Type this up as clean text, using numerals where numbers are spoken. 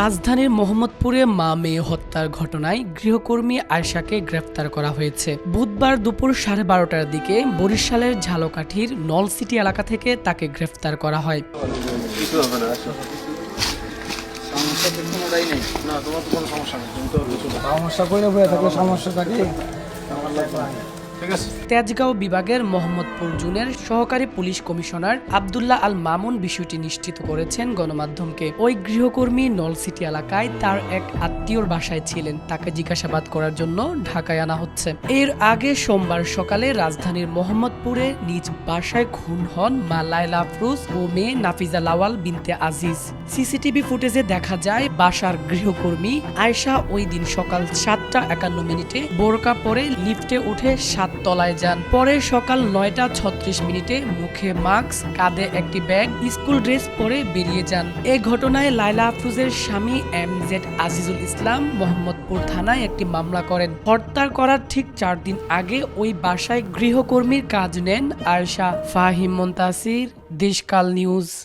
রাজধানীর মোহাম্মদপুরে মা মেয়ে হত্যার ঘটনায় গৃহকর্মী আয়েশাকে গ্রেফতার করা হয়েছে। বুধবার দুপুর 12:30টার দিকে বরিশালের ঝালকাঠির নলসিটি এলাকা থেকে তাকে গ্রেফতার করা হয়। তেজগাঁও বিভাগের মোহাম্মদপুর জোনের সহকারী পুলিশ কমিশনার আব্দুল্লাহ আল মামুন বিষয়টি নিশ্চিত করেছেন গণমাধ্যমকে। ওই গৃহকর্মী নলসিটি এলাকায় তার এক আত্মীয়র বাসায় ছিলেন। তাকে জিজ্ঞাসাবাদ করার জন্য ঢাকায় আনা হচ্ছে। এর আগে সোমবার সকালে রাজধানীর মোহাম্মদপুরে নিজ বাসায় খুন হন মা লায়লা আফরোজ ও মেয়ে নাফিজা লাওয়াল বিনতে আজিজ। সিসিটিভি ফুটেজে দেখা যায় বাসার গৃহকর্মী আয়েশা ওই দিন সকাল 7:51 বোরকা পরে লিফটে উঠে 7 তলায় যান। পরে সকাল 9:36 মুখে মাস্ক, কাঁধে একটি ব্যাগ, স্কুল ড্রেস পরে বেরিয়ে যান। এ ঘটনায় লায়লা আফরোজের স্বামী এমজেড আজিজুল ইসলাম মোহাম্মদপুর থানায় একটি মামলা করেন। হত্যা করার ঠিক 4 দিন আগে ওই বাসায় গৃহকর্মীর কাজ নেন আয়েশা। ফাহিম মুনতাসির, দেশকাল নিউজ।